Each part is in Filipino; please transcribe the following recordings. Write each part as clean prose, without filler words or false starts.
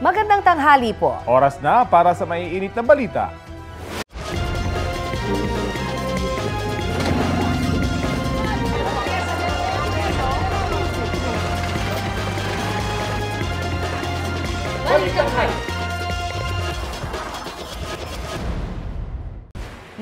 Magandang tanghali po. Oras na para sa maiinit na balita.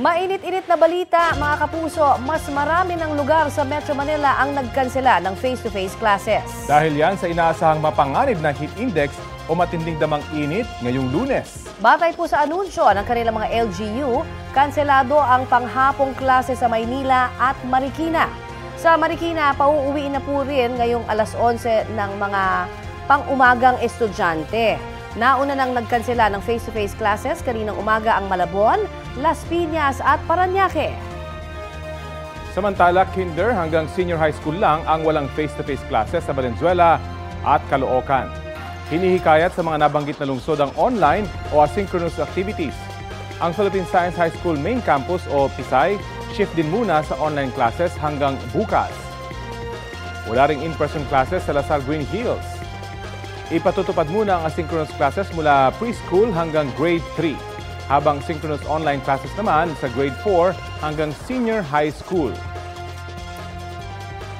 Mainit-init na balita, mga kapuso, mas marami ng lugar sa Metro Manila ang nagkansela ng face-to-face classes. Dahil yan sa inaasahang mapanganib na heat index o matinding damang init ngayong Lunes. Batay po sa anunsyo ng kanilang mga LGU, kanselado ang panghapong klase sa Maynila at Marikina. Sa Marikina, pauuwiin na po rin ngayong alas 11 ng mga pang-umagang estudyante. Nauna nang nagkansela ng face-to-face classes kaninang umaga ang Malabon, Las Piñas at Parañaque. Samantala, kinder hanggang senior high school lang ang walang face-to-face classes sa Valenzuela at Caloocan. Hinihikayat sa mga nabanggit na lungsod ang online o asynchronous activities. Ang Philippine Science High School Main Campus o PSI, shift din muna sa online classes hanggang bukas. Wala ring in-person classes sa Lasal Green Hills. Ipatutupad muna ang asynchronous classes mula preschool hanggang grade 3, habang synchronous online classes naman sa grade 4 hanggang senior high school.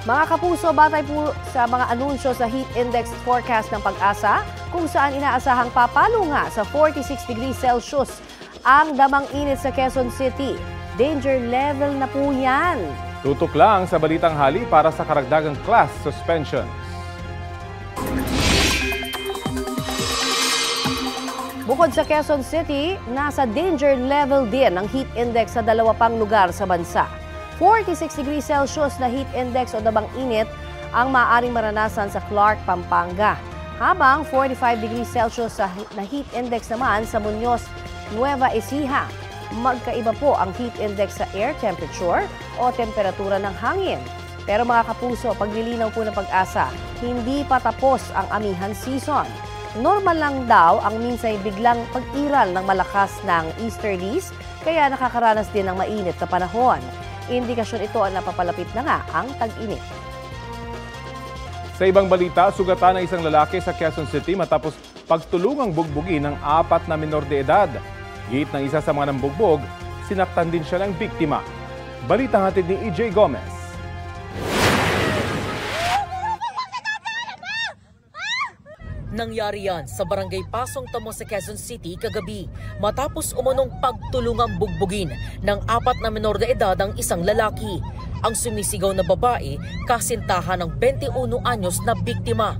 Mga kapuso, batay po sa mga anunsyo sa heat index forecast ng Pag-asa, kung saan inaasahang papalo nga sa 46 degrees Celsius ang damang init sa Quezon City. Danger level na po yan. Tutok lang sa Balitang Hali para sa karagdagang class suspensions. Bukod sa Quezon City, nasa danger level din ang heat index sa dalawa pang lugar sa bansa. 46 degrees Celsius na heat index o damang init ang maaaring maranasan sa Clark, Pampanga. Habang 45 degrees Celsius na heat index naman sa Muñoz, Nueva Ecija. Magkaiba po ang heat index sa air temperature o temperatura ng hangin. Pero mga kapuso, paglilinaw po ng Pag-asa, hindi pa tapos ang amihan season. Normal lang daw ang minsay biglang pag-iral ng malakas ng easterlies, kaya nakakaranas din ng mainit na panahon. Indikasyon ito ang napapalapit na nga ang tag-init. Sa ibang balita, sugatan ng isang lalaki sa Quezon City matapos pagtulungang bugbugin ng 4 na menor de edad. Giit ng isa sa mga nambugbog, sinaktan din siya ng biktima. Balitang hatid ni EJ Gomez. Nangyari yan sa barangay Pasong Tamo sa Quezon City kagabi matapos umunong pagtulungang bugbugin ng 4 na menor de edad ang isang lalaki. Ang sumisigaw na babae, kasintahan ng 21 anyos na biktima.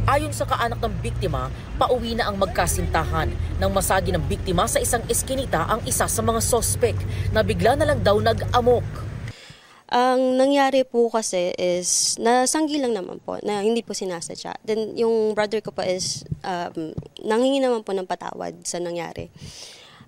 Ayon sa kaanak ng biktima, pauwi na ang magkasintahan nang masagi ng biktima sa isang eskinita ang isa sa mga sospek na bigla na lang daw nag-amok. Ang nangyari po kasi is, nasanggi lang naman po, na hindi po sinasadya. Then yung brother ko po is, nanghingi naman po ng patawad sa nangyari.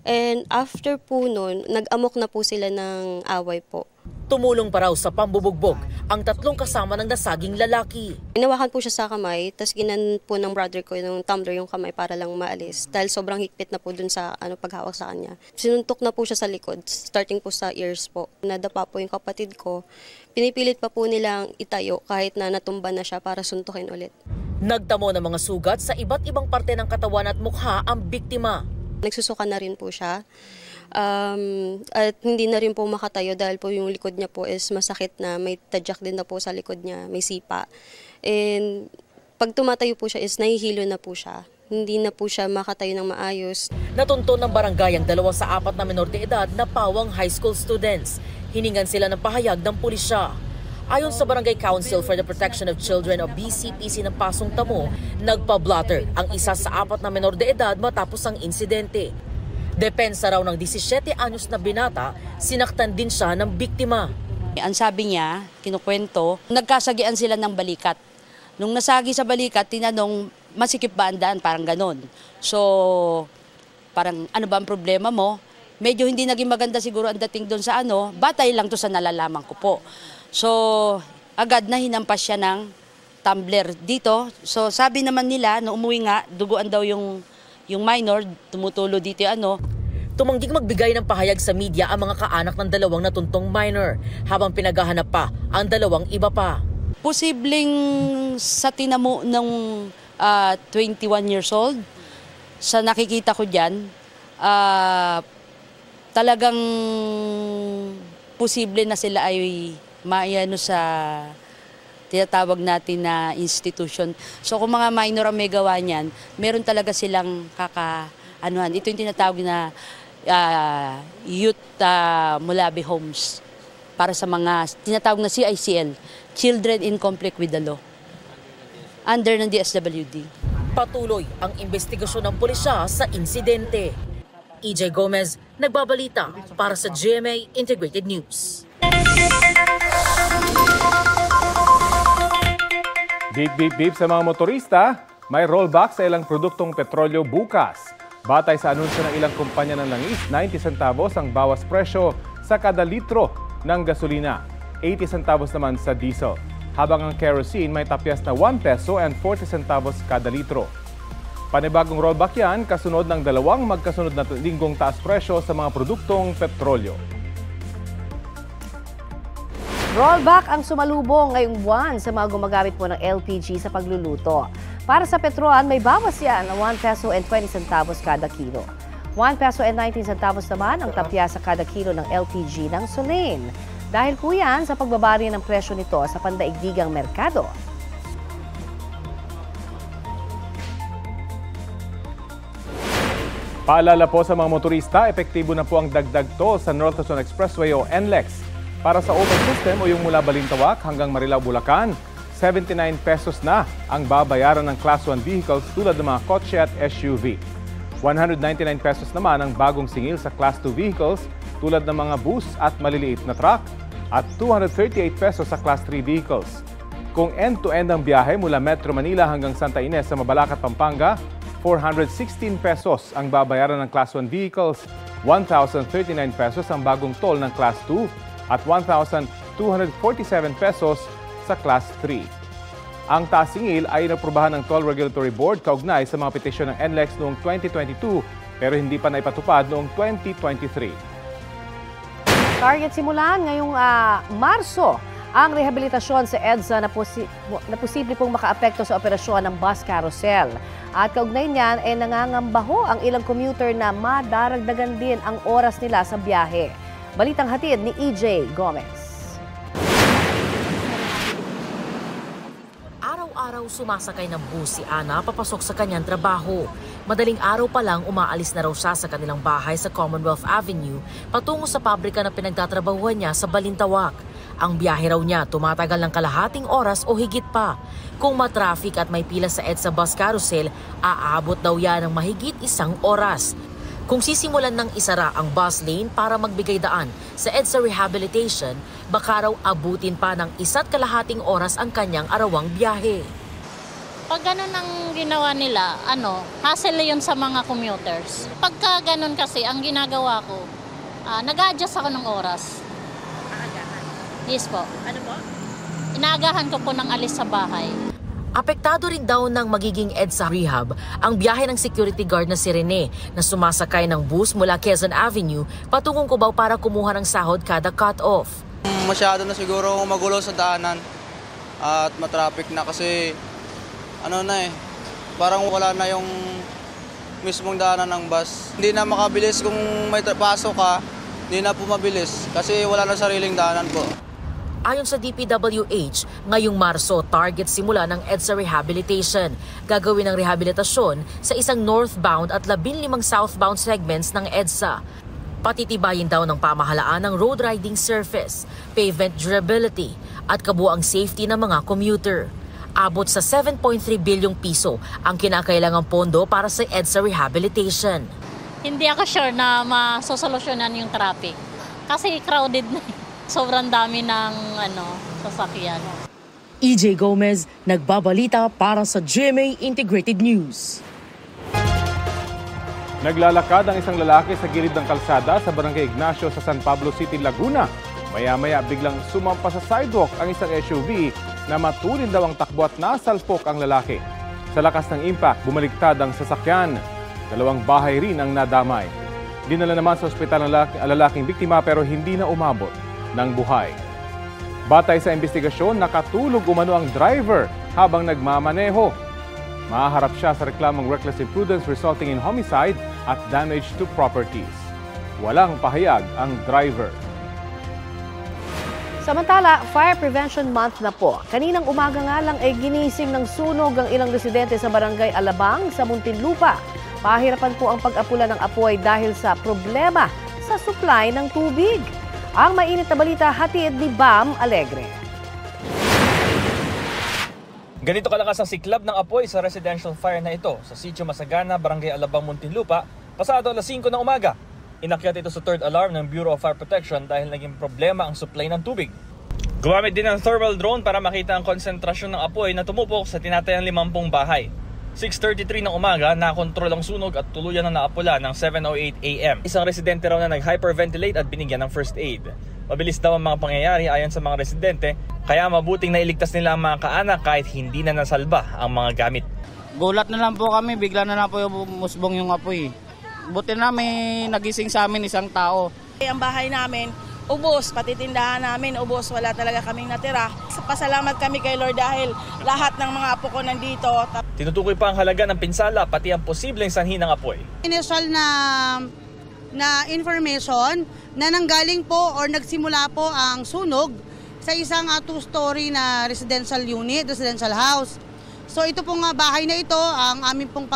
And after po nun, nag-amok na po sila ng away po. Tumulong pa raw sa pambubugbog ang 3 kasama ng nasaging lalaki. Inawakan po siya sa kamay, tapos ginan po ng brother ko yung tumbler yung kamay para lang maalis. Dahil sobrang higpit na po dun sa paghawak sa kanya. Sinuntok na po siya sa likod, starting po sa ears po. Nadapa po yung kapatid ko. Pinipilit pa po nilang itayo kahit na natumba na siya para suntukin ulit. Nagtamo ng mga sugat sa iba't ibang parte ng katawan at mukha ang biktima. Nagsusuka na rin po siya. At hindi na rin po makatayo dahil po yung likod niya po is masakit na, may tadyak din na po sa likod niya, may sipa. And pag tumatayo po siya is nahihilo na po siya. Hindi na po siya makatayo ng maayos. Natunto ng barangay ang 2 sa 4 na menor de edad na pawang high school students. Hiningan sila ng pahayag ng pulisya. Ayon sa Barangay Council for the Protection of Children o BCPC ng Pasong Tamo, nagpa-blotter ang isa sa 4 na menor de edad matapos ang insidente. Depensa raw ng 17 anyos na binata, sinaktan din siya ng biktima. Ang sabi niya, kinukwento, nagkasagian sila ng balikat. Nung nasagi sa balikat, tinanong, masikip ba ang daan? Parang ganon. So, parang ano ba ang problema mo? Medyo hindi naging maganda siguro ang dating doon sa batay lang to sa nalalaman ko po. So, agad na hinampas siya ng tumbler dito. So, sabi naman nila, nung umuwi nga, duguan daw yung minor, tumutulo dito Tumangging magbigay ng pahayag sa media ang mga kaanak ng 2 natuntong minor habang pinaghahanap pa ang 2 iba pa. Posibleng sa tinamo ng 21 years old, sa nakikita ko dyan, talagang posible na sila ay maayano sa tinatawag natin na institution. So kung mga minor ang may gawa niyan, meron talaga silang kakaanuhan. Ito yung tinatawag na youth mulabi homes para sa mga tinatawag na CICL, Children in Conflict with the Law, under ng DSWD. Patuloy ang investigasyon ng pulisya sa insidente. EJ Gomez, nagbabalita para sa GMA Integrated News. Beep, beep, beep sa mga motorista, may rollback sa ilang produktong petrolyo bukas. Batay sa anunsyo ng ilang kumpanya ng langis, 90 centavos ang bawas presyo sa kada litro ng gasolina, 80 centavos naman sa diesel. Habang ang kerosene may tapyas na 1 peso and 40 centavos kada litro. Panibagong rollback yan, kasunod ng dalawang magkasunod na linggong taas presyo sa mga produktong petrolyo. Rollback ang sumalubong ngayong buwan sa mga gumagamit po ng LPG sa pagluluto. Para sa petroan, may bawas yan ng 1 peso and 20 centavos kada kilo. 1 peso and 19 centavos naman ang tapya sa kada kilo ng LPG ng Solein. Dahil po yan sa pagbabari ng presyo nito sa pandaigdigang merkado. Paalala po sa mga motorista, epektibo na po ang dagdag toll sa North Luzon Expressway o NLEX. Para sa open system o yung mula Balintawak hanggang Marilao, Bulacan, 79 pesos na ang babayaran ng Class 1 vehicles tulad ng mga kotse at SUV. 199 pesos naman ang bagong singil sa Class 2 vehicles tulad ng mga bus at maliliit na truck at 238 pesos sa Class 3 vehicles. Kung end-to-end ang biyahe mula Metro Manila hanggang Santa Ines sa Mabalacat, Pampanga, 416 pesos ang babayaran ng Class 1 vehicles, 1,039 pesos ang bagong toll ng Class 2 at 1,247 pesos sa Class 3. Ang taas singil ay inaprubahan ng Toll Regulatory Board kaugnay sa mga petisyon ng NLEX noong 2022 pero hindi pa naipatupad noong 2023. Target simulan ngayong Marso ang rehabilitasyon sa EDSA na posible pong makaapekto sa operasyon ng bus carousel. At kaugnay niyan ay nangangambaho ang ilang commuter na madaragdagan din ang oras nila sa biyahe. Balitang hatid ni EJ Gomez. Araw-araw sumasakay ng bus si Ana papasok sa kanyang trabaho. Madaling araw pa lang umaalis na raw siya sa kanilang bahay sa Commonwealth Avenue patungo sa pabrika na pinagtatrabahuhan niya sa Balintawak. Ang biyahe raw niya tumatagal ng kalahating oras o higit pa. Kung matraffic at may pila sa EDSA bus carousel, aabot daw yan ng mahigit 1 oras. Kung sisimulan ng isara ang bus lane para magbigay daan sa EDSA rehabilitation, baka raw abutin pa ng 1.5 oras ang kanyang arawang biyahe. Pag ganun ang ginawa nila, hassle yun sa mga commuters. Pagka ganun kasi, ang ginagawa ko, nag-a-adjust ako ng oras. Yes po. Ano po? Inaagahan ko po ng alis sa bahay. Apektado rin daw ng magiging EDSA rehab ang biyahe ng security guard na si Rene na sumasakay ng bus mula Quezon Avenue patungong Cubao para kumuha ng sahod kada cut-off. Masyado na siguro magulo sa daanan at matraffic na kasi parang wala na yung mismong daanan ng bus. Hindi na makabilis kung may pasok ka, hindi na po mabilis kasi wala na sariling daanan po. Ayon sa DPWH, ngayong Marso, target simula ng EDSA rehabilitation. Gagawin ang rehabilitasyon sa isang northbound at 15 southbound segments ng EDSA. Patitibayin daw ng pamahalaan ng road riding surface, pavement durability at kabuuang safety ng mga commuter. Abot sa 7.3 bilyong piso ang kinakailangang pondo para sa EDSA rehabilitation. Hindi ako sure na masosolusyonan yung traffic kasi crowded na. Sobrang dami ng sasakyan. EJ Gomez, nagbabalita para sa GMA Integrated News. Naglalakad ang isang lalaki sa gilid ng kalsada sa Barangay Ignacio sa San Pablo City, Laguna. Maya-maya biglang sumampa sa sidewalk ang isang SUV na matulin daw ang takbo at nasalpok ang lalaki. Sa lakas ng impact, bumaligtad ang sasakyan. 2 bahay rin ang nadamay. Dinala naman sa ospital ang lalaking biktima pero hindi na umabot ng buhay. Batay sa investigasyon, nakatulog umano ang driver habang nagmamaneho. Mahaharap siya sa reklamong reckless imprudence resulting in homicide at damage to properties. Walang pahayag ang driver. Samantala, Fire Prevention Month na po. Kaninang umaga nga lang ay ginising ng sunog ang ilang residente sa Barangay Alabang sa Muntinlupa. Pahirapan po ang pag-apula ng apoy dahil sa problema sa supply ng tubig. Ang mainit na balita hatid ni Bam Alegre. Ganito kalakas ang siklab ng apoy sa residential fire na ito sa Sitio Masagana, Barangay Alabang, Muntinlupa, pasado alas 5 ng umaga. Inakyat ito sa third alarm ng Bureau of Fire Protection dahil naging problema ang supply ng tubig. Gumamit din ng thermal drone para makita ang konsentrasyon ng apoy na tumupok sa tinatayang 50 bahay. 6:33 ng umaga, nakontrol ang sunog at tuluyan na naapula ng 7:08 AM. Isang residente raw na nag-hyperventilate at binigyan ng first aid. Mabilis daw ang mga pangyayari ayon sa mga residente, kaya mabuting nailigtas nila ang mga kaanak kahit hindi na nasalba ang mga gamit. Gulat na lang po kami, bigla na lang po musbong yung apoy. Buti na may nagising sa amin isang tao. Ang bahay namin, ubos, pati tindahan namin, ubos, wala talaga kaming natira. Pasalamat kami kay Lord dahil lahat ng mga apo ko nandito. Tinutukoy pa ang halaga ng pinsala pati ang posibleng sanhi ng apoy. Initial na information na nanggaling po or nagsimula po ang sunog sa isang two-story na residential unit, residential house. So ito pong bahay na ito, ang aming pong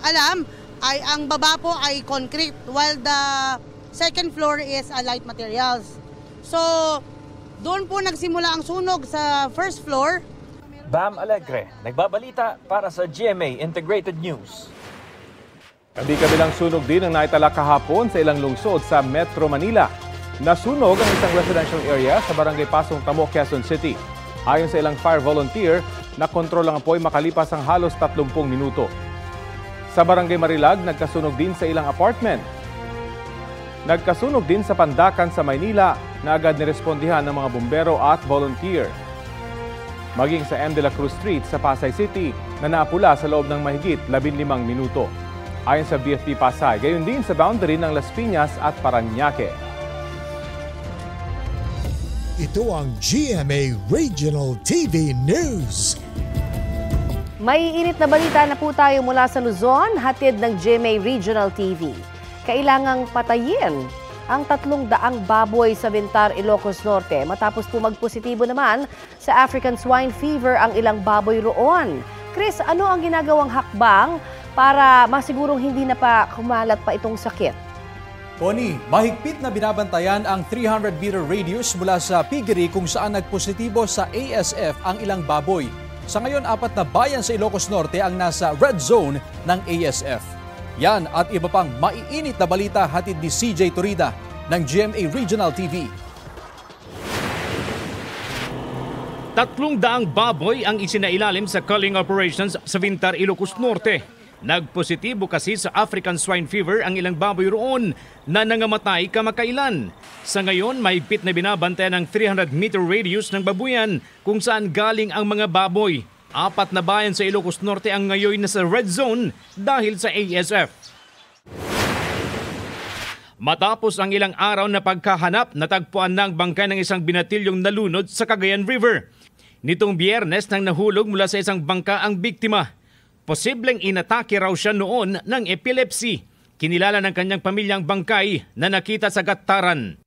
alam ay ang baba po ay concrete while the second floor is light materials. So doon po nagsimula ang sunog sa first floor. Bam Alegre, nagbabalita para sa GMA Integrated News. Kabi-kabilang sunog din ang naitala kahapon sa ilang lungsod sa Metro Manila. Nasunog ang isang residential area sa Barangay Pasong Tamo, Quezon City. Ayon sa ilang fire volunteer, nakontrol ang apoy makalipas ang halos 30 minuto. Sa Barangay Marilag, nagkasunog din sa ilang apartment. Nagkasunog din sa Pandakan sa Maynila na agad nirespondihan ng mga bumbero at volunteer. Maging sa M. de la Cruz Street sa Pasay City na naapula sa loob ng mahigit 15 minuto. Ayon sa BFP Pasay, gayon din sa boundary ng Las Piñas at Parañaque. Ito ang GMA Regional TV News. May init na balita na po tayo mula sa Luzon, hatid ng GMA Regional TV. Kailangang patayin ang 300 baboy sa Bintar, Ilocos Norte matapos po magpositibo naman sa African Swine Fever ang ilang baboy roon. Chris, ano ang ginagawang hakbang para masigurong hindi na pa kumalat pa itong sakit? Connie, mahigpit na binabantayan ang 300-meter radius mula sa piggery kung saan nagpositibo sa ASF ang ilang baboy. Sa ngayon, 4 na bayan sa Ilocos Norte ang nasa red zone ng ASF. Yan at iba pang maiinit na balita hatid ni CJ Torida ng GMA Regional TV. 300 baboy ang isinailalim sa culling operations sa Bintar, Ilocos Norte. Nagpositibo kasi sa African Swine Fever ang ilang baboy roon na nangamatay kamakailan. Sa ngayon, mahigpit na binabantayan ang 300-meter radius ng babuyan kung saan galing ang mga baboy. 4 na bayan sa Ilocos Norte ang ngayon nasa red zone dahil sa ASF. Matapos ang ilang araw na pagkahanap, natagpuan na ang bangkay ng isang binatilyong nalunod sa Cagayan River. Nitong Biyernes nang nahulog mula sa isang bangka ang biktima. Posibleng inatake raw siya noon ng epilepsy. Kinilala ng kanyang pamilyang bangkay na nakita sa Gattaran.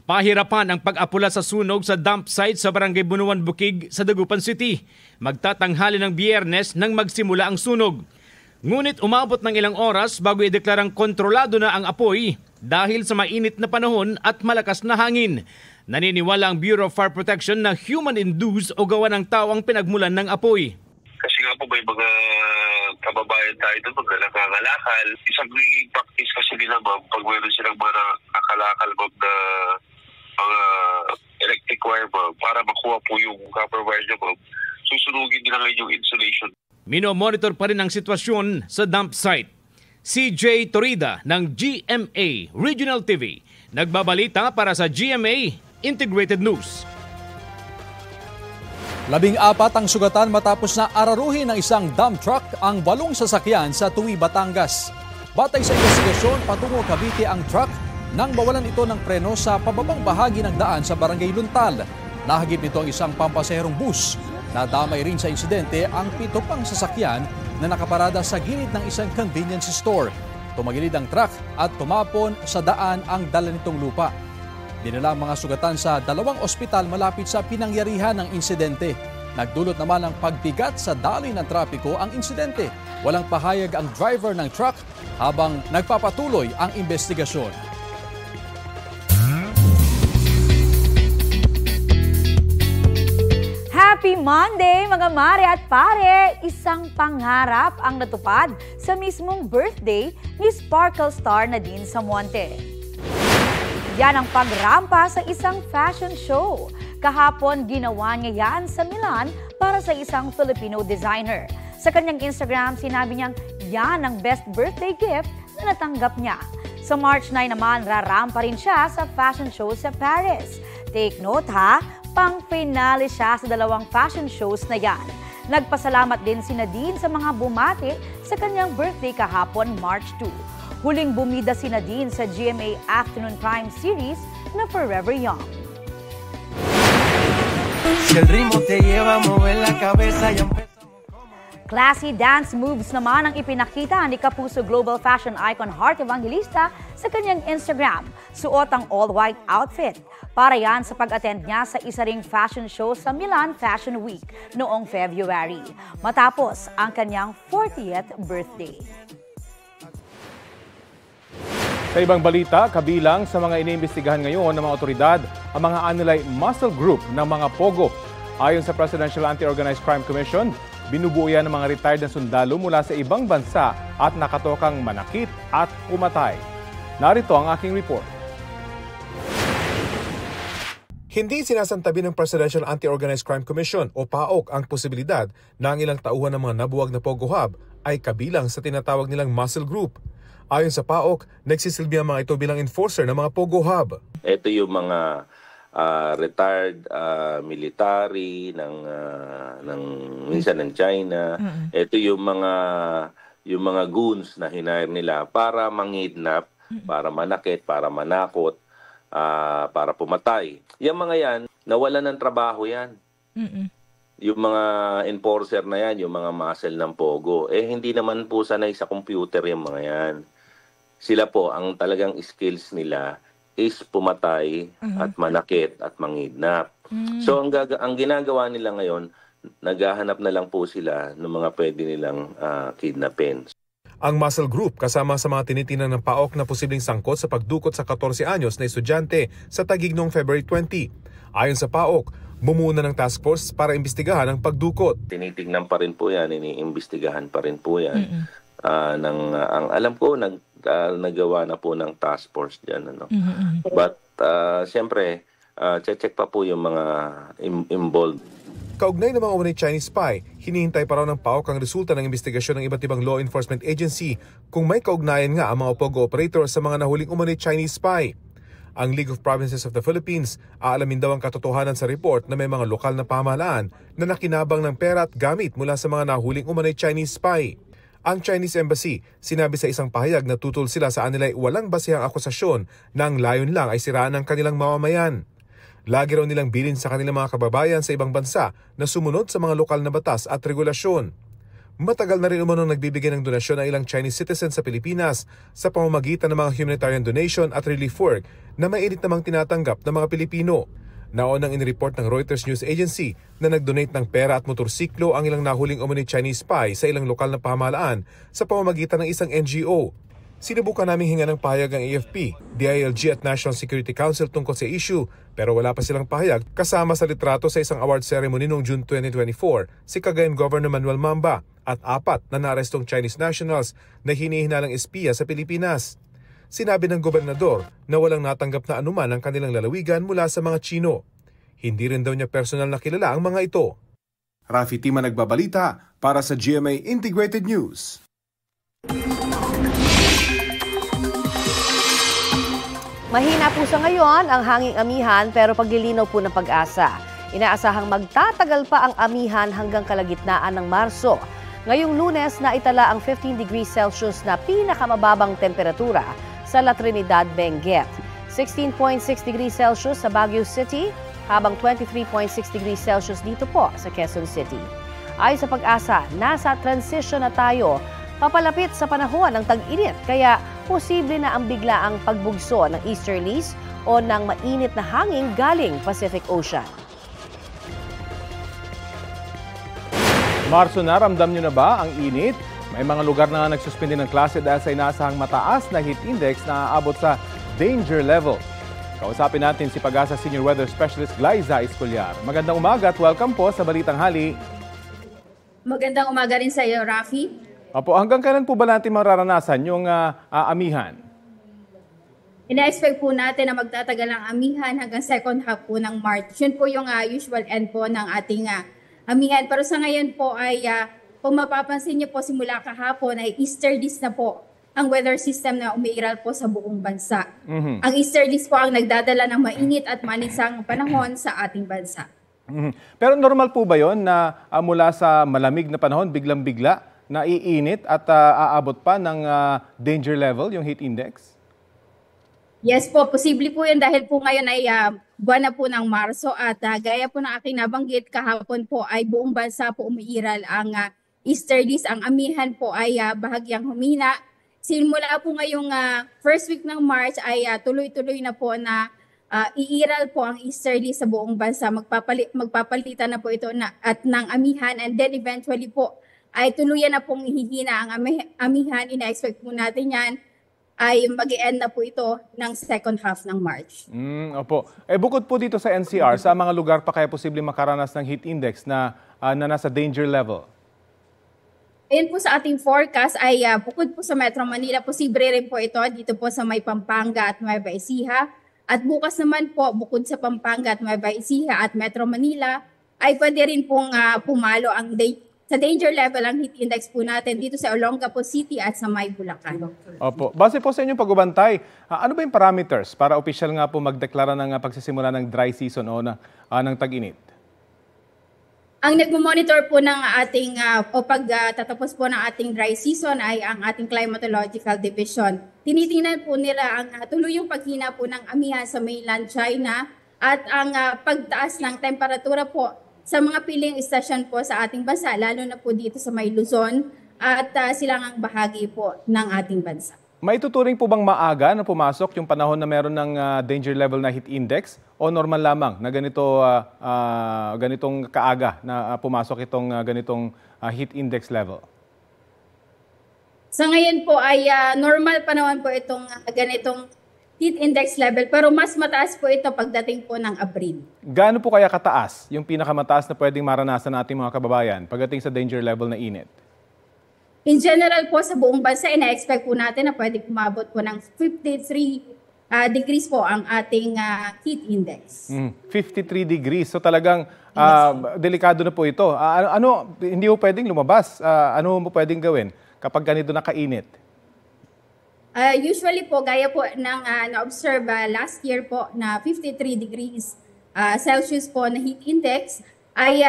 Pahirapan ang pag-apula sa sunog sa dump site sa Barangay Bunuan Bukig sa Dagupan City. Magtatanghali ng Biyernes nang magsimula ang sunog. Ngunit umabot ng ilang oras bago ideklarang kontrolado na ang apoy dahil sa mainit na panahon at malakas na hangin. Naniniwala ang Bureau of Fire Protection na human-induced o gawa ng tao ang pinagmulan ng apoy. Kasi nga po may mga kababayan tayo doon pag nakangalakal. Isang naging practice kasi nila ma'am pag mayroon silang mga nakalakal ma'am na mga electric wire ma'am para makuha po yung copper wire niya ma'am. Susunugin nila ngayon yung insulation. Minomonitor pa rin ang sitwasyon sa dump site. CJ Torida ng GMA Regional TV. Nagbabalita para sa GMA Integrated News. 14 ang sugatan matapos na araruhin ng isang dump truck ang 8 sasakyan sa Tuwi, Batangas. Batay sa investigasyon, patungo Cavite ang truck nang mawalan ito ng preno sa pababang bahagi ng daan sa Barangay Luntal. Nahagip nito ang isang pampasaherong bus. Nadamay rin sa insidente ang 7 pang sasakyan na nakaparada sa gilid ng isang convenience store. Tumagilid ang truck at tumapon sa daan ang dala nitong lupa. Dinala ang mga sugatan sa 2 ospital malapit sa pinangyarihan ng insidente. Nagdulot naman ng pagbigat sa daloy ng trapiko ang insidente. Walang pahayag ang driver ng truck habang nagpapatuloy ang investigasyon. Happy Monday mga mare at pare! Isang pangarap ang natupad sa mismong birthday ni Sparkle Star Nadine Samuante. Yan ang pagrampa sa isang fashion show. Kahapon ginawa niya yan sa Milan para sa isang Filipino designer. Sa kanyang Instagram, sinabi niyang yan ang best birthday gift na natanggap niya. Sa March 9 naman, rarampa rin siya sa fashion show sa Paris. Take note ha, pang-finale siya sa 2 fashion shows na yan. Nagpasalamat din si Nadine sa mga bumati sa kanyang birthday kahapon, March 2. Huling bumida si Nadine sa GMA Afternoon Prime Series na Forever Young. Classy dance moves naman ang ipinakita ni Kapuso Global Fashion Icon Heart Evangelista sa kanyang Instagram. Suot ang all-white outfit. Para yan sa pag-attend niya sa isa ring fashion show sa Milan Fashion Week noong February, matapos ang kanyang 40th birthday. Sa ibang balita, kabilang sa mga iniimbestigahan ngayon ng mga otoridad ang mga Anilay Muscle Group ng mga Pogo. Ayon sa Presidential Anti-Organized Crime Commission, binubuo yan ng mga retired na sundalo mula sa ibang bansa at nakatokang manakit at pumatay. Narito ang aking report. Hindi sinasantabi ng Presidential Anti-Organized Crime Commission o PAOC ang posibilidad na ang ilang tauhan ng mga nabuwag na Pogo Hub ay kabilang sa tinatawag nilang muscle group. Ayon sa PAOC, nagsisilbi ang mga ito bilang enforcer ng mga Pogo Hub. Ito yung mga retired military ng minsan ng China. Ito yung mga goons na hinire nila para mangidnap, para manakit, para manakot, para pumatay. Yung mga yan, nawalan ng trabaho yan. Yung mga enforcer na yan, yung mga muscle ng Pogo, hindi naman po sanay sa computer yung mga yan. Sila po, ang talagang skills nila is pumatay at manakit at mangidnap. So ang ginagawa nila ngayon, naghahanap na lang po sila ng mga pwede nilang kidnapin. Ang muscle group kasama sa mga tinitingnan ng PAOC na posibleng sangkot sa pagdukot sa 14 anyos na estudyante sa Taguig noong February 20. Ayon sa PAOC, bumuo na ng task force para imbestigahan ang pagdukot. Tinitingnan pa rin po yan, iniimbestigahan pa rin po yan. Ang alam ko, nagawa na po ng task force dyan. But siyempre, check pa po yung mga involved. Kaugnay ng mga umunay Chinese spy, hinihintay pa raw ng PAOC ang resulta ng investigasyon ng iba't ibang law enforcement agency kung may kaugnayan nga ang mga Pogo operators sa mga nahuling umunay Chinese spy. Ang League of Provinces of the Philippines, aalamin daw ang katotohanan sa report na may mga lokal na pamahalaan na nakinabang ng pera at gamit mula sa mga nahuling umunay Chinese spy. Ang Chinese Embassy, sinabi sa isang pahayag na tutol sila sa anilay walang basehang akusasyon na ang layon lang ay siraan ng kanilang mamamayan. Lagi raw nilang bilin sa kanilang mga kababayan sa ibang bansa na sumunod sa mga lokal na batas at regulasyon. Matagal na rin umunong nagbibigay ng donasyon ang ilang Chinese citizens sa Pilipinas sa pamamagitan ng mga humanitarian donation at relief work na mainit namang tinatanggap ng mga Pilipino. Naunang inireport ng Reuters News Agency na nag-donate ng pera at motorsiklo ang ilang nahuling umunay Chinese spy sa ilang lokal na pamahalaan sa pamamagitan ng isang NGO. Sinubukan naming hinga ng pahayag ang AFP, DILG at National Security Council tungkol sa issue pero wala pa silang pahayag kasama sa litrato sa isang award ceremony noong June 2024 si Cagayan Governor Manuel Mamba at 4 na naarestong Chinese nationals na hinihinalang espiya sa Pilipinas. Sinabi ng gobernador na walang natanggap na anuman ang kanilang lalawigan mula sa mga Chino. Hindi rin daw niya personal na kilala ang mga ito. Rafi Tima nagbabalita para sa GMA Integrated News. Mahina po sa ngayon ang hanging amihan pero paglilinaw po ng pag-asa. Inaasahang magtatagal pa ang amihan hanggang kalagitnaan ng Marso. Ngayong Lunes na itala ang 15 degrees Celsius na pinakamababang temperatura sa La Trinidad, Benguet. 16.6 degrees Celsius sa Baguio City, habang 23.6 degrees Celsius dito po sa Quezon City. Ayon sa Pag-asa, nasa transition na tayo papalapit sa panahon ng tag-init, kaya posible na ang biglaang pagbugso ng easterlies o ng mainit na hangin galing Pacific Ocean. Marso na, ramdam nyo na ba ang init? May mga lugar na nagsuspindi ng klase dahil sa inaasahang mataas na heat index na aabot sa danger level. Kausapin natin si Pag-asa Senior Weather Specialist Glyza Escolar. Magandang umaga at welcome po sa Balitang Hali. Magandang umaga rin sa iyo, Rafi. Opo, hanggang kailan po ba natin mararanasan yung amihan? Ina-expect po natin na magtatagal ang amihan hanggang second half po ng March. Yun po yung usual end po ng ating amihan. Pero sa ngayon po ay, kung mapapansin niyo po simula kahapon ay easterlies na po ang weather system na umiiral po sa buong bansa. Ang easterlies po ang nagdadala ng mainit at manisang panahon sa ating bansa. Pero normal po ba yon na mula sa malamig na panahon, biglang-bigla, na iinit at aabot pa ng danger level, yung heat index? Yes po, posible po yun dahil po ngayon ay buwan na po ng Marso at gaya po ng aking nabanggit kahapon po ay buong bansa po umiiral ang easterlies. Ang amihan po ay bahagyang humina. Simula po ngayong first week ng March ay tuloy-tuloy na po na iiral po ang easterly sa buong bansa. Magpapalitan na po ito at ng amihan and then eventually po ay tuluyan na pong hihina ang amihan. Ina-expect po natin yan ay mag-e-end na po ito ng second half ng March. Opo. Bukod po dito sa NCR, sa mga lugar pa kaya posibleng makaranas ng heat index na nasa danger level? Ayan po sa ating forecast ay bukod po sa Metro Manila, posible rin po ito dito po sa may Pampanga at Nueva Ecija. At bukas naman po, bukod sa Pampanga at Nueva Ecija at Metro Manila, ay pwede rin pong pumalo sa danger level ang heat index po natin dito sa Olongapo City at sa may Bulacan. Opo. Base po sa inyong pagbabantay, ano ba yung parameters para opisyal nga po magdeklara ng pagsisimula ng dry season o ng tag-init? Ang nagmo-monitor po ng ating pagtatapos po ng ating dry season ay ang ating Climatological Division. Tinitingnan po nila ang tuluyang paghina po ng amihan sa mainland China at ang pagtaas ng temperatura po sa mga piling istasyon po sa ating bansa, lalo na po dito sa may Luzon at silangang bahagi po ng ating bansa. May tuturing po bang maaga na pumasok yung panahon na meron ng danger level na heat index o normal lamang na ganitong kaaga na pumasok itong ganitong heat index level? Sa ngayon po ay normal pa naman po itong ganitong heat index level pero mas mataas po ito pagdating po ng Abril. Gaano po kaya kataas yung pinakamataas na pwedeng maranasan nating mga kababayan pagdating sa danger level na init? In general po sa buong bansa, ina-expect po natin na pwede kumabot po ng 53 degrees po ang ating heat index. 53 degrees. So talagang delikado na po ito. Hindi mo pwedeng lumabas? Ano mo pwedeng gawin kapag ganito na kainit? Usually po, gaya po ng na-observe last year po na 53 degrees Celsius po na heat index, ay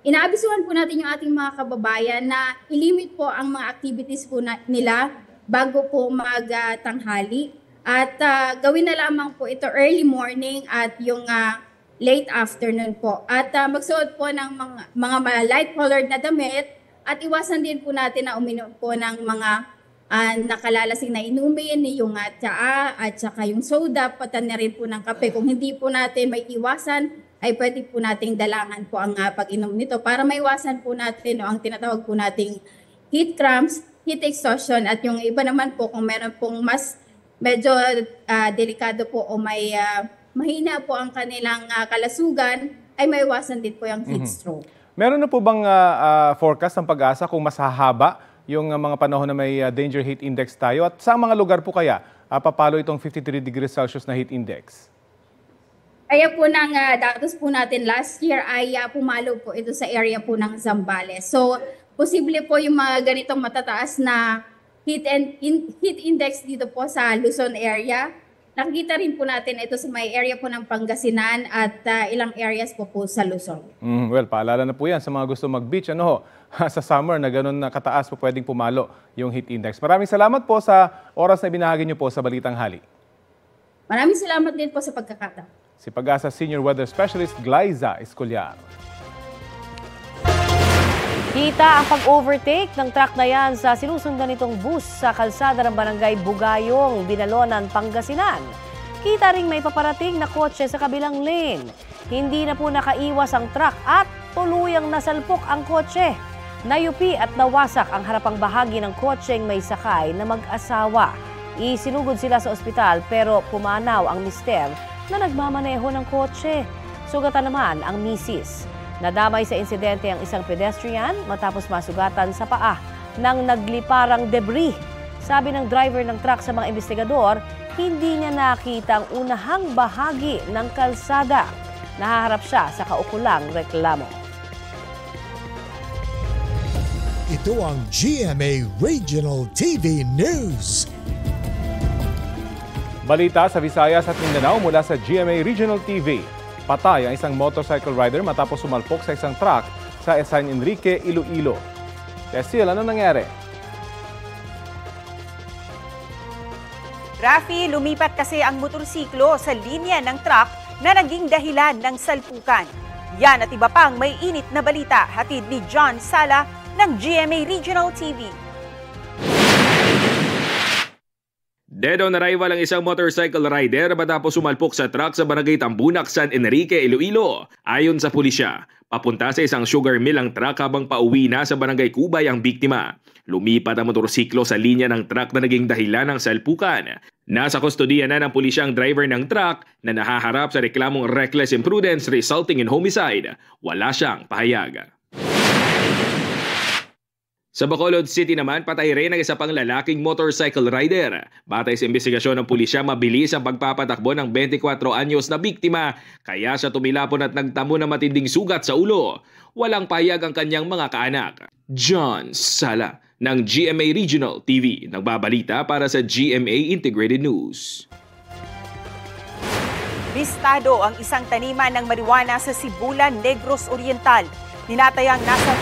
inaabisuhan po natin yung ating mga kababayan na ilimit po ang mga activities po nila bago po magtanghali. At gawin na lamang po ito early morning at yung late afternoon po. At magsuot po ng mga light colored na damit at iwasan din po natin na uminom po ng mga nakalalasing na inumin, yung tsaa at saka yung soda, pati na rin po ng kape. Kung hindi po natin may iwasan, ay pwede po nating dalangan po ang pag-inom nito para maiwasan po natin ang tinatawag po nating heat cramps, heat exhaustion at yung iba naman po kung meron pong mas medyo delikado po o may mahina po ang kanilang kalasugan ay maiwasan din po yung heat stroke. Meron na po bang forecast ng Pag-asa kung mas hahaba yung mga panahon na may danger heat index tayo at sa mga lugar po kaya papalo itong 53 degrees Celsius na heat index? Kaya po ng datos po natin last year ay pumalo po ito sa area po ng Zambales. So, posible po yung mga ganitong matataas na heat index dito po sa Luzon area. Nakikita rin po natin ito sa may area po ng Pangasinan at ilang areas po sa Luzon. Well, paalala na po yan sa mga gusto mag-beach. Sa summer na ganun na kataas po pwedeng pumalo yung heat index. Maraming salamat po sa oras na binahagi niyo po sa Balitang Hali. Maraming salamat din po sa pagkakataon. Si Pag-asa Senior Weather Specialist Glyza Escollar. Kita ang pag-overtake ng truck na yan sa sinusundan nitong bus sa kalsada ng barangay Bugayong, Binalonan, Pangasinan. Kita ring may paparating na kotse sa kabilang lane. Hindi na po nakaiwas ang truck at tuluyang nasalpok ang kotse. Nayupi at nawasak ang harapang bahagi ng kotseng may sakay na mag-asawa. Isinugod sila sa ospital pero pumanaw ang mister na nagmamaneho ng kotse. Sugatan naman ang misis. Nadamay sa insidente ang isang pedestrian matapos masugatan sa paa ng nagliparang debris. Sabi ng driver ng truck sa mga investigador, hindi niya nakita ang unahang bahagi ng kalsada. Nahaharap siya sa kaukulang reklamo. Ito ang GMA Regional TV News. Balita sa Visayas at Mindanao mula sa GMA Regional TV. Patay ang isang motorcycle rider matapos sumalpok sa isang truck sa San Enrique, Iloilo. Cecil, ano nangyari? Rafi, lumipat kasi ang motorsiklo sa linya ng truck na naging dahilan ng salpukan. Yan at iba pang may init na balita hatid ni John Sala ng GMA Regional TV. Dead on arrival ang isang motorcycle rider matapos sumalpok sa truck sa barangay Tambunak, San Enrique, Iloilo. Ayon sa pulisya, papunta sa isang sugar mill ang truck habang pauwi na sa barangay Kubay ang biktima. Lumipat ang motorsiklo sa linya ng truck na naging dahilan ng salpukan. Nasa kustodiya na ng pulisya ang driver ng truck na nahaharap sa reklamong reckless imprudence resulting in homicide. Wala siyang pahayag. Sa Bacolod City naman, patay rin ang isa pang lalaking motorcycle rider. Batay sa investigasyon ng pulisya, mabilis ang pagpapatakbo ng 24 anyos na biktima, kaya siya tumilapon at nagtamo ng matinding sugat sa ulo. Walang pahayag ang kanyang mga kaanak. John Sala ng GMA Regional TV, nagbabalita para sa GMA Integrated News. Bistado ang isang taniman ng marijuana sa Sibulan, Negros Oriental. Ninatayang nasa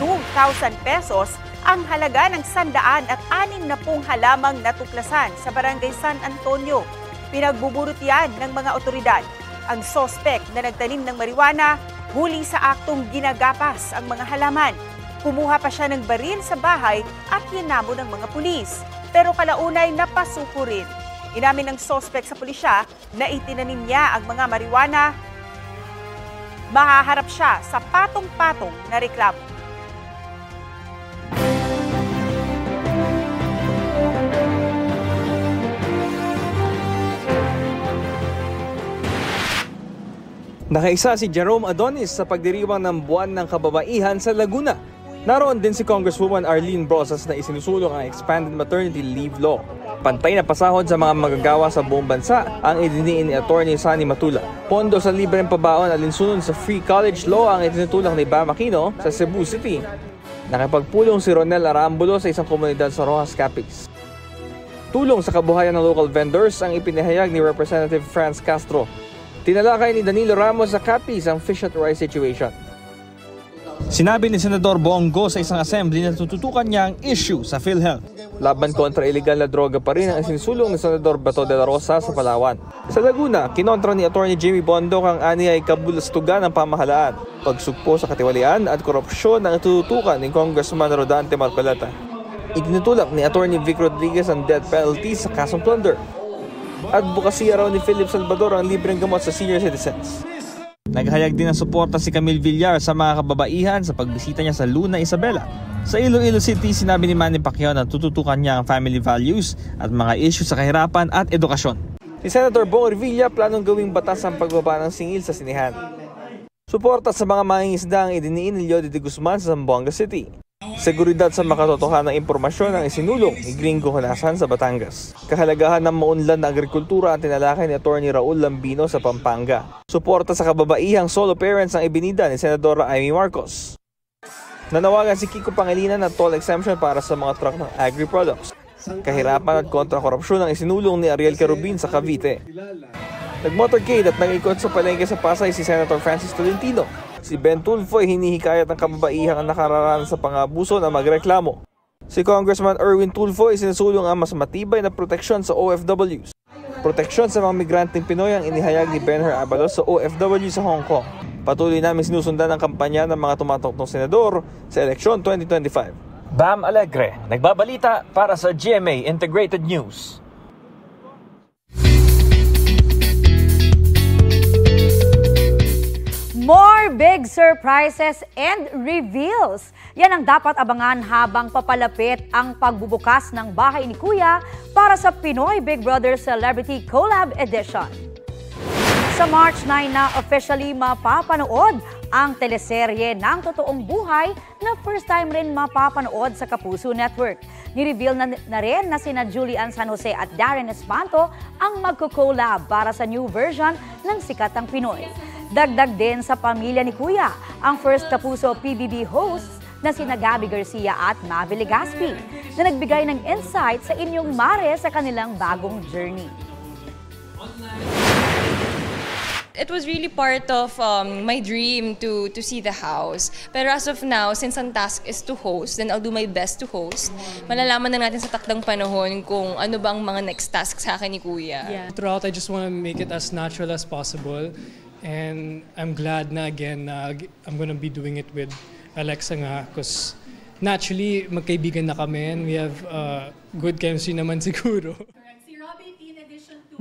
32,000 pesos ang halaga ng 160 halamang natuklasan sa Barangay San Antonio. Pinagbuburot yan ng mga otoridad. Ang sospek na nagtanim ng marijuana, huli sa aktong ginagapas ang mga halaman. Kumuha pa siya ng baril sa bahay at hinamo ng mga pulis. Pero kalaunay napasuko rin. Inamin ng sospek sa pulisya na itinanim niya ang mga marijuana. Mahaharap siya sa patong-patong na reklamo. Nakaisa si Jerome Adonis sa pagdiriwang ng Buwan ng Kababaihan sa Laguna. Naroon din si Congresswoman Arlene Brosas na isinusulong ang Expanded Maternity Leave Law. Pantay na pasahod sa mga magagawa sa buong bansa ang idiniin ni Atty. Sunny Matula. Pondo sa libreng pabaon alinsunod sa Free College Law ang itinutulak ni Bam Aquino sa Cebu City. Nakipagpulong si Ronel Arambulo sa isang komunidad sa Rojas Capiz. Tulong sa kabuhayan ng local vendors ang ipinahayag ni Representative Franz Castro. Tinalakay ni Danilo Ramos sa Capiz ang fish at rice situation. Sinabi ni Senador Bongo sa isang assembly na tututukan niya ang issue sa PhilHealth. Laban kontra iligal na droga pa rin ang isinusulong ni Senador Bato de la Rosa sa Palawan. Sa Laguna, kinontra ni Atty. Jamie Bondoc ang ani ay kabulastugan ng pamahalaan, pagsugpo sa katiwalian at korupsyon ang tututukan ni Congressman Rodante Marcoleta. Itinutulak ni Atty. Vic Rodriguez ang death penalty sa kasong plunder. At bukasiya raw ni Philip Salvador ang libreng gamot sa senior citizens. Naghayag din ng suporta si Camille Villar sa mga kababaihan sa pagbisita niya sa Luna Isabela. Sa Iloilo City, sinabi ni Manny Pacquiao na tututukan niya ang family values at mga issue sa kahirapan at edukasyon. Si Senator Bong Revilla planong gawing batas ang pagbaba ng singil sa sinihan. Suporta sa mga mangingisda ang idiniin ni Leody de Guzman sa Zamboanga City. Seguridad sa makatotohanang impormasyon ang isinulong ni Gringo Honasan sa Batangas. Kahalagahan ng maunlad na agrikultura ang tinalakay ni Atty. Raul Lambino sa Pampanga. Suporta sa kababaihang solo parents ang ibinida ni Senadora Amy Marcos. Nanawagan si Kiko Pangilinan ng toll exemption para sa mga truck ng agri-products. Kahirapan at kontra-korupsyon ang isinulong ni Ariel Carubin sa Cavite. Nag-motorcade at nag-ikot sa palengke sa Pasay si Senator Francis Tolentino. Si Ben Tulfo ay hinihikayat ng kababaihang nakararaan sa pangabuso na magreklamo. Si Congressman Erwin Tulfo ay sinusulong ang mas matibay na proteksyon sa OFWs. Proteksyon sa mga migranteng Pinoy ang inihayag ni Benher Abalos sa OFW sa Hong Kong. Patuloy namin sinusundan ang kampanya ng mga tumatokong senador sa eleksyon 2025. Bam Alegre, nagbabalita para sa GMA Integrated News. More big surprises and reveals. Yan ang dapat abangan habang papalapit ang pagbubukas ng bahay ni Kuya para sa Pinoy Big Brother Celebrity Collab Edition. Sa March 9 na officially mapapanood ang teleserye ng totoong buhay na first time rin mapapanood sa Kapuso Network. Ni-reveal na rin na sina Julian San Jose at Darren Espanto ang magko-collab para sa new version ng Sikatang Pinoy. Dagdag din sa pamilya ni Kuya ang first Kapuso PBB hosts na sina Gabby Garcia at Mavi Legaspi na nagbigay ng insight sa inyong mare sa kanilang bagong journey. It was really part of my dream to see the house. Pero as of now, since ang task is to host, then I'll do my best to host. Malalaman na natin sa takdang panahon kung ano bang mga next task sa akin ni Kuya. Yeah. Throughout, I just want to make it as natural as possible. And I'm glad na again I'm gonna be doing it with Alexa nga because naturally magkaibigan na kami and we have good chemistry naman siguro.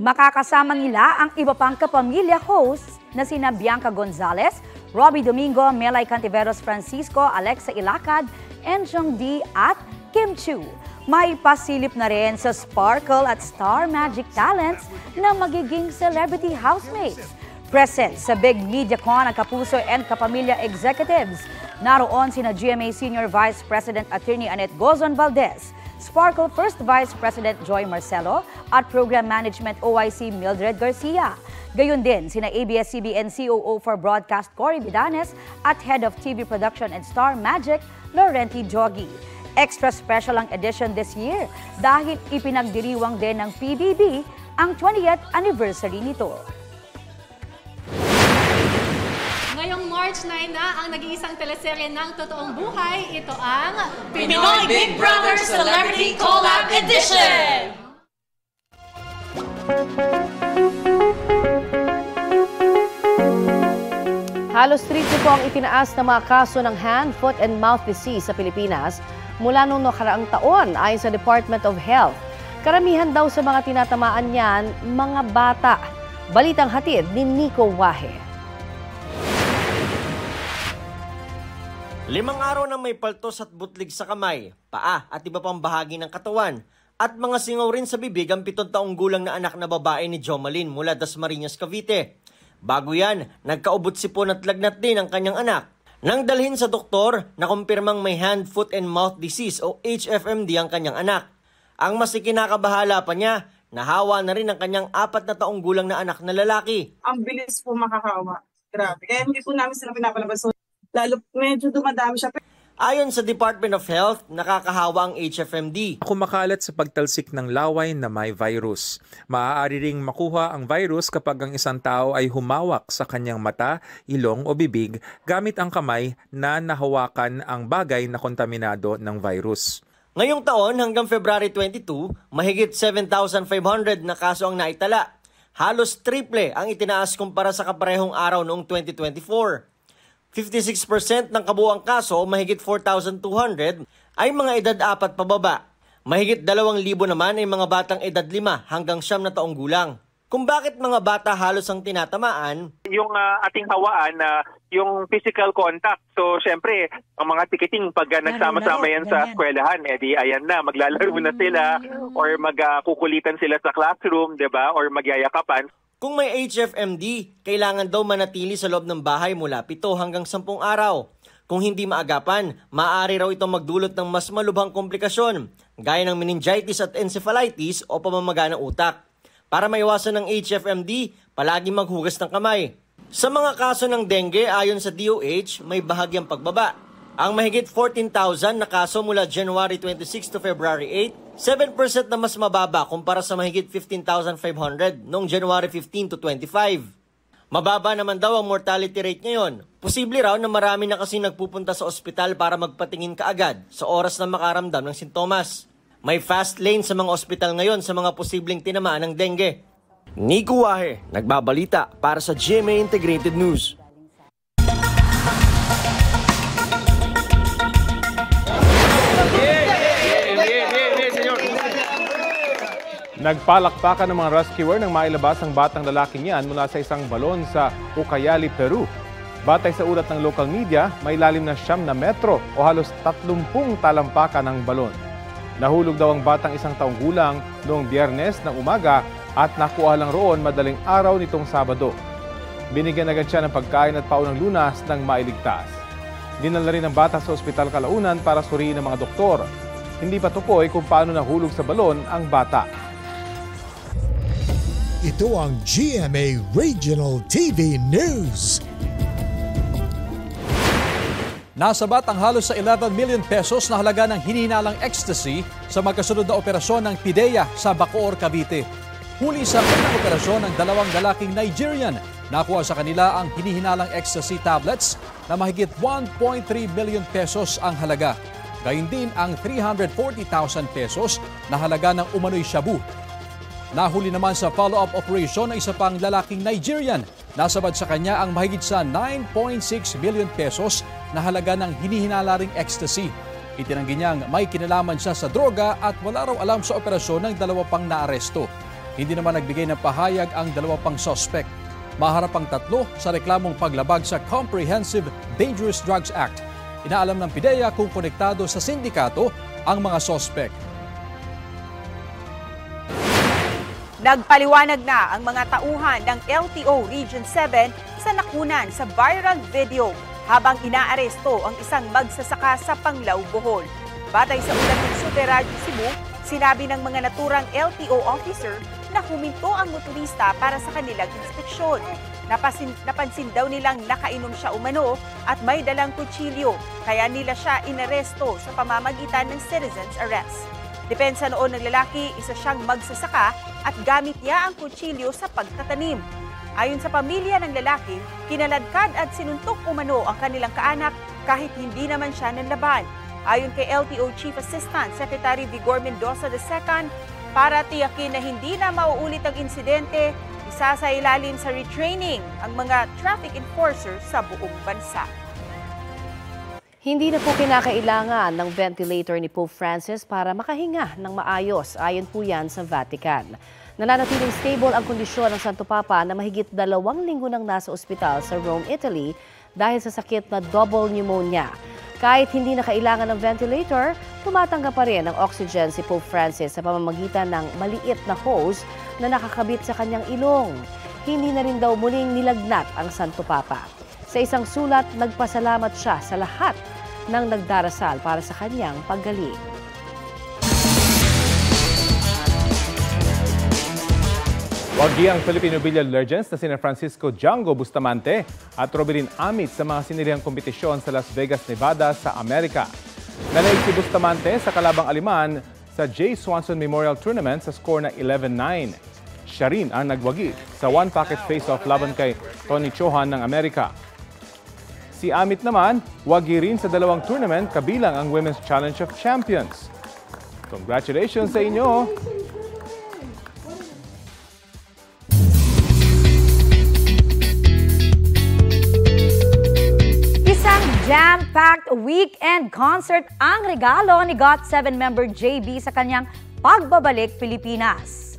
Makakasama nila ang iba pang kapamilya hosts na sina Bianca Gonzalez, Robbie Domingo, Melay Cantiveros Francisco, Alexa Ilacad, Enjong D at Kim Chu. May pasilip na rin sa Sparkle at Star Magic Talents na magiging celebrity housemates. Present sa Big MediaCon ang Kapuso and Kapamilya Executives. Naroon sina GMA Senior Vice President Attorney Annette Gozon Valdez, Sparkle First Vice President Joy Marcelo at Program Management OIC Mildred Garcia. Gayon din sina ABS-CBN COO for Broadcast Cory Vidanes at Head of TV Production and Star Magic Laurenti Jogi. Extra special ang edition this year dahil ipinagdiriwang din ng PBB ang 20th anniversary nito. Ngayong March 9 na ang nag-iisang teleserye ng totoong buhay, ito ang Pinoy Big Brother Celebrity Collab Edition! Halos 30 po ang itinaas na mga kaso ng hand, foot, and mouth disease sa Pilipinas mula noong nakaraang taon ayon sa Department of Health. Karamihan daw sa mga tinatamaan niyan, mga bata. Balitang hatid ni Nico Wahe. 5 araw na may paltos at butlig sa kamay, paa at iba pang bahagi ng katawan at mga singaw rin sa bibig ang 7 taong gulang na anak na babae ni Jomalyn mula Dasmariñas, Cavite. Bago yan, nagkaubot sipon at lagnat din ang kanyang anak. Nang dalhin sa doktor, nakumpirmang may hand, foot, and mouth disease o HFMD ang kanyang anak. Ang mas ikinakabahala pa niya, nahawa na rin ang kanyang 4 na taong gulang na anak na lalaki. Ang bilis po makakawa. Grabe. Kaya hindi po namin sila pinapalabas. Lalo medyo dumadami siya. Ayon sa Department of Health, nakakahawa ang HFMD. Kumakalat sa pagtalsik ng laway na may virus. Maaari ring makuha ang virus kapag ang isang tao ay humawak sa kanyang mata, ilong o bibig gamit ang kamay na nahawakan ang bagay na kontaminado ng virus. Ngayong taon hanggang February 22, mahigit 7,500 na kaso ang naitala. Halos triple ang itinaas kumpara sa kaparehong araw noong 2024. 56% ng kabuuang kaso, mahigit 4,200, ay mga edad 4 pababa. Mahigit 2,000 naman ay mga batang edad 5 hanggang 9 na taong gulang. Kung bakit mga bata halos ang tinatamaan? Yung ating hawaan na yung physical contact. So, syempre, ang mga ticketing pag nagsama-sama yan sa eskwelahan, edi ayan na, maglalaro na sila or magkukulitan sila sa classroom, 'di ba? Or magyayakapan. Kung may HFMD, kailangan daw manatili sa loob ng bahay mula 7 hanggang 10 araw. Kung hindi maagapan, maaari raw itong magdulot ng mas malubhang komplikasyon, gaya ng meningitis at encephalitis o pamamaga ng utak. Para maiwasan ng HFMD, palagi maghugas ng kamay. Sa mga kaso ng dengue, ayon sa DOH, may bahagyang pagbaba. Ang mahigit 14,000 na kaso mula January 26 to February 8, 7% na mas mababa kumpara sa mahigit 15,500 noong January 15 to 25. Mababa naman daw ang mortality rate ngayon. Posible raw na marami na kasi nagpupunta sa ospital para magpatingin kaagad sa oras na makaramdam ng sintomas. May fast lane sa mga ospital ngayon sa mga posibleng tinamaan ng dengue. Nico Wahe, nagbabalita para sa GMA Integrated News. Nagpalakpakan ng mga rescuer nang mailabas ang batang lalaking yan mula sa isang balon sa Ucayali, Peru. Batay sa ulat ng local media, may lalim na 9 metro o halos 30 talampakan ng balon. Nahulog daw ang batang 1 taong gulang noong Biyernes ng umaga at nakuha lang roon madaling araw nitong Sabado. Binigyan agad siya ng pagkain at paunang lunas nang mailigtas. Dinala rin ang bata sa Ospital Kalaunan para suriin ng mga doktor. Hindi pa tukoy kung paano nahulog sa balon ang bata. Ito ang GMA Regional TV News. Nasabat ang halos sa 11 million pesos na halaga ng hinihinalang ecstasy sa magkasunod na operasyon ng PIDEA sa Bacoor, Cavite. Huli sa unang operasyon ng 2 lalaking Nigerian, nakuha sa kanila ang hinihinalang ecstasy tablets na mahigit 1.3 million pesos ang halaga. Gayun din ang 340,000 pesos na halaga ng umano'y shabu. Nahuli naman sa follow-up operation ng isa pang lalaking Nigerian. Nasabad sa kanya ang mahigit sa 9.6 million pesos na halaga ng hinihinala ring ecstasy. Itinanggi niyang may kinalaman siya sa droga at wala raw alam sa operasyon ng 2 pang naaresto. Hindi naman nagbigay ng pahayag ang 2 pang suspect. Maharap ang 3 sa reklamong paglabag sa Comprehensive Dangerous Drugs Act. Inaalam ng PIDEA kung konektado sa sindikato ang mga suspect. Nagpaliwanag na ang mga tauhan ng LTO Region 7 sa nakunan sa viral video habang inaaresto ang isang magsasaka sa Panglao, Bohol. Batay sa ulat ng Super Radio Cebu, sinabi ng mga naturang LTO officer na huminto ang motorista para sa kanilang inspeksyon. Napansin daw nilang nakainom siya umano at may dalang kutsilyo, kaya nila siya inaresto sa pamamagitan ng citizen's arrest. Depensa noon ng lalaki, isa siyang magsasaka at gamit niya ang kutsilyo sa pagtatanim. Ayon sa pamilya ng lalaki, kinaladkad at sinuntok umano ang kanilang kaanak kahit hindi naman siya nanlaban. Ayon kay LTO Chief Assistant Secretary Vigor Mendoza II, para tiyakin na hindi na mauulit ang insidente, isasailalim sa retraining ang mga traffic enforcers sa buong bansa. Hindi na po kinakailangan ng ventilator ni Pope Francis para makahinga ng maayos. Ayon po yan sa Vatican. Nananatiling stable ang kondisyon ng Santo Papa na mahigit 2 linggo nang nasa ospital sa Rome, Italy dahil sa sakit na double pneumonia. Kahit hindi na kailangan ng ventilator, tumatanggap pa rin ng oxygen si Pope Francis sa pamamagitan ng maliit na hose na nakakabit sa kanyang ilong. Hindi na rin daw muling nilagnat ang Santo Papa. Sa isang sulat, nagpasalamat siya sa lahat ng nagdarasal para sa kanyang paggaling. Wagi ang Filipino billiard legends na sina Francisco Django Bustamante at Robelin Amit sa mga sinirihang kompetisyon sa Las Vegas, Nevada sa Amerika. Nanaig si Bustamante sa kalabang Aliman sa J. Swanson Memorial Tournament sa score na 11-9. Siya rin ang nagwagi sa one-pocket face-off laban kay Tony Chohan ng Amerika. Si Amit naman, wagi rin sa 2 tournament kabilang ang Women's Challenge of Champions. Congratulations sa inyo! Isang jam-packed weekend concert ang regalo ni GOT7 member JB sa kanyang pagbabalik Pilipinas.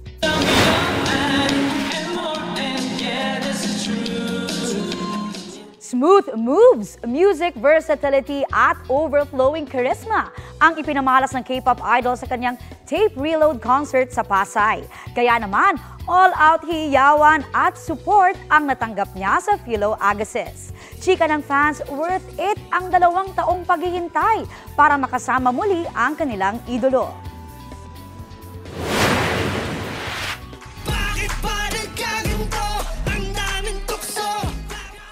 Smooth moves, music versatility at overflowing charisma ang ipinamalas ng K-pop idol sa kanyang tape reload concert sa Pasay. Kaya naman, all-out hiyawan at support ang natanggap niya sa Philo Agassiz. Chika ng fans, worth it ang 2 taong paghihintay para makasama muli ang kanilang idolo.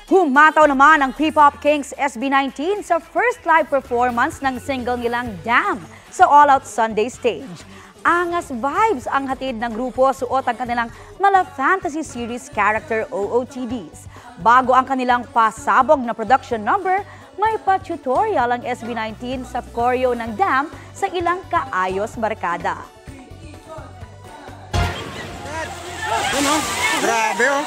Humataw naman ang P-Pop Kings SB19 sa first live performance ng single nilang Damn sa All Out Sunday stage. Angas vibes ang hatid ng grupo suot ang kanilang Mala Fantasy Series character OOTDs. Bago ang kanilang pasabog na production number, may pa-tutorial ang SB19 sa choreo ng Damn sa ilang kaayos barkada. Grabe oh.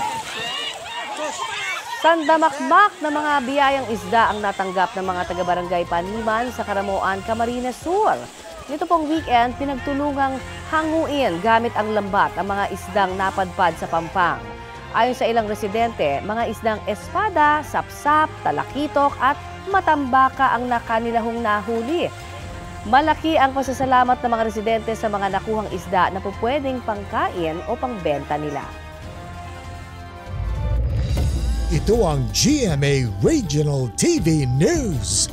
Sandamakmak na mga biyayang isda ang natanggap ng mga taga-barangay Paniman sa Karamuan, Camarines Sur. Nito pong weekend, pinagtulungang hanguin gamit ang lambat ang mga isdang napadpad sa Pampang. Ayon sa ilang residente, mga isdang espada, sapsap, talakitok at matambaka ang nakanilahong nahuli. Malaki ang pasasalamat ng mga residente sa mga nakuhang isda na pupwedeng pangkain o pangbenta nila. Ito ang GMA Regional TV News.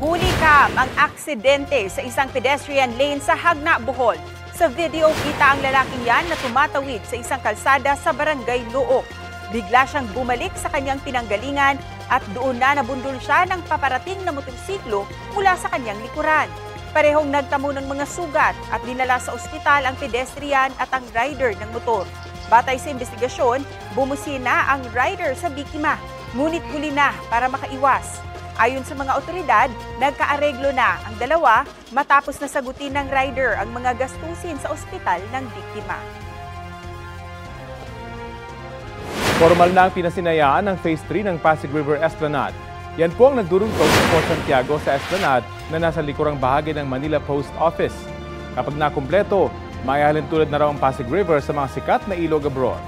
Hulikam ang aksidente sa isang pedestrian lane sa Hagna, Bohol. Sa video, kita ang lalaking yan na tumatawid sa isang kalsada sa Barangay Luok. Bigla siyang bumalik sa kanyang pinanggalingan at doon na nabundol siya ng paparating na motorsiklo mula sa kanyang likuran. Parehong nagtamo ng mga sugat at dinala sa ospital ang pedestrian at ang rider ng motor. Batay sa investigasyon, bumusina ang rider sa biktima, ngunit huli na para makaiwas. Ayon sa mga otoridad, nagkaareglo na ang dalawa matapos na sagutin ng rider ang mga gastusin sa ospital ng biktima. Formal na ang pinasinayaan ng Phase 3 ng Pasig River Esplanade. Yan po ang nagdurugtong sa Port Santiago sa Esplanade na nasa likurang bahagi ng Manila Post Office. Kapag nakumpleto, maihalin tulad na raw ang Pasig River sa mga sikat na ilog abroad.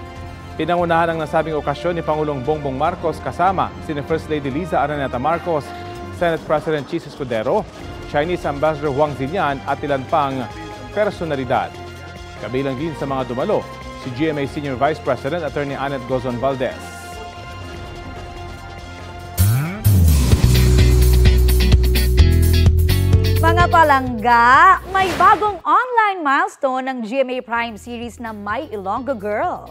Pinangunahan ang nasabing okasyon ni Pangulong Bongbong Marcos kasama sina First Lady Liza Araneta Marcos, Senate President Chis Escudero, Chinese Ambassador Huang Zilian at ilan pang personalidad. Kabilang din sa mga dumalo, si GMA Senior Vice President Attorney Annette Gozon Valdez. Mga palangga, may bagong online milestone ng GMA Prime series na My Ilonggo Girl.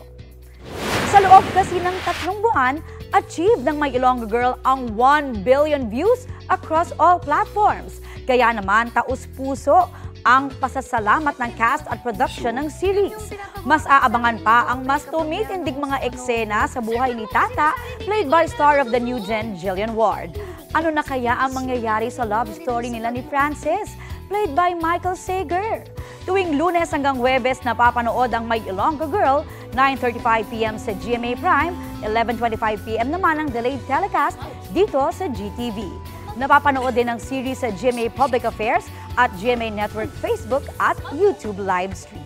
Sa loob kasi ng 3 buwan, achieve ng My Ilonggo Girl ang 1 billion views across all platforms. Kaya naman taus-puso ang pasasalamat ng cast at production ng series. Mas aabangan pa ang mas tumitindig mga eksena sa buhay ni Tata, played by star of the new gen, Jillian Ward. Ano na kaya ang mangyayari sa love story nila ni Francis, played by Michael Sager? Tuwing Lunes hanggang Huwebes napapanood ang My Ilonggo Girl, 9:35 p.m. sa GMA Prime, 11:25 p.m. naman ang delayed telecast dito sa GTV. Napapanood din ang series sa GMA Public Affairs at GMA Network Facebook at YouTube livestream.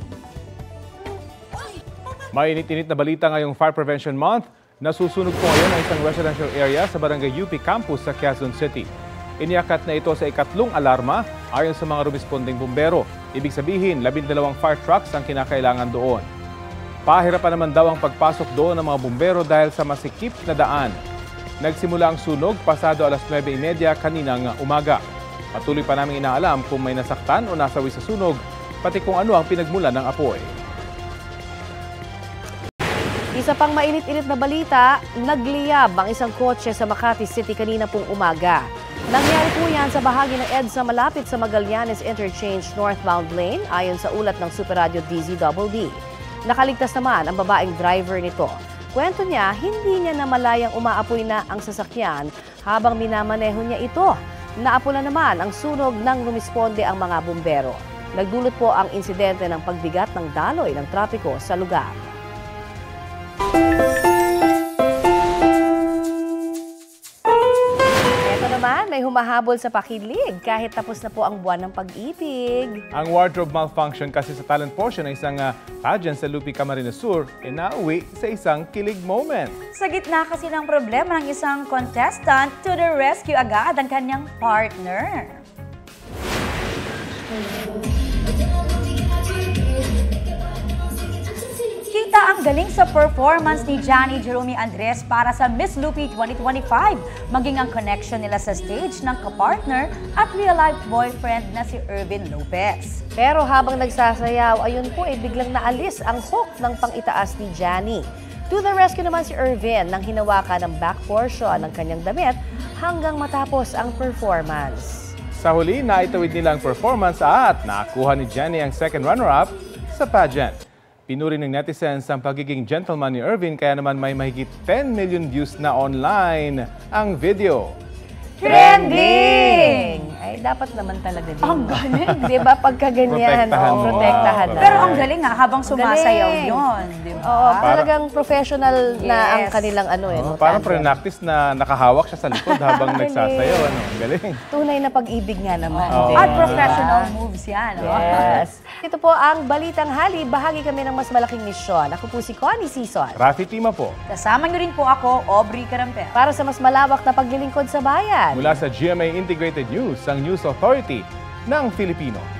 Mainit-init na balita ngayong Fire Prevention Month. Nasusunog po ngayon ang isang residential area sa Barangay UP Campus sa Quezon City. Iniakat na ito sa ikatlong alarma ayon sa mga rumisponding bumbero. Ibig sabihin, 12 fire trucks ang kinakailangan doon. Pahirapan naman daw ang pagpasok doon ng mga bumbero dahil sa masikip na daan. Nagsimula ang sunog pasado alas 9:30 kaninang umaga. Patuloy pa namin inaalam kung may nasaktan o nasawi sa sunog, pati kung ano ang pinagmulan ng apoy. Isa pang mainit-init na balita, nagliyab ang isang kotse sa Makati City kanina pong umaga. Nangyari po yan sa bahagi ng EDSA malapit sa Magallanes Interchange northbound lane ayon sa ulat ng Super Radio DZBB. Nakaligtas naman ang babaeng driver nito. Kwento niya, hindi niya namalayang umaapoy na ang sasakyan habang minamaneho niya ito. Naapula naman ang sunog nang rumisponde ang mga bumbero. Nagdulot po ang insidente ng pagbigat ng daloy ng trapiko sa lugar. Ito naman, may humahabol sa pakilig kahit tapos na po ang buwan ng pag-ibig. Ang wardrobe malfunction kasi sa talent portion ng isang pageant sa Lupi, Camarines Sur ay nauwi sa isang kilig moment. Sa gitna kasi ng problema ng isang contestant, to the rescue agad ang kanyang partner. Kita ang galing sa performance ni Johnny Jerome Andres para sa Miss Lupi 2025, maging ang connection nila sa stage ng kapartner at real-life boyfriend na si Irvin Lopez. Pero habang nagsasayaw, ayun po biglang naalis ang hook ng pang-itaas ni Johnny. To the rescue naman si Irvin nang hinawakan ng back portion ng kanyang damit hanggang matapos ang performance. Sa huli, naitawid nila ang performance at nakuha ni Johnny ang second runner-up sa pageant. Pinuri ng netizens ang pagiging gentleman ni Irvin kaya naman may mahigit 10 million views na online ang video. Trending! Ay, dapat naman talaga din. Ang galing. Di ba? Pagka ganyan, protektahan na. Pero ang galing habang sumasayaw yun. Di ba? Oo, talagang professional na ang kanilang parang pre-practice na nakahawak siya sa likod habang nagsasayaw. Ang galing. Tunay na pag-ibig nga naman. At professional moves yan. Yes. Ito po ang Balitang Hali. Bahagi kami ng mas malaking misyon. Ako po si Connie Sison. Rafi Tima po. Kasama niyo rin po ako, Aubrey Carampel. Para sa mas malawak na paglilingkod sa bayan. Mula sa GMA Integrated News, ang News Authority ng Filipino.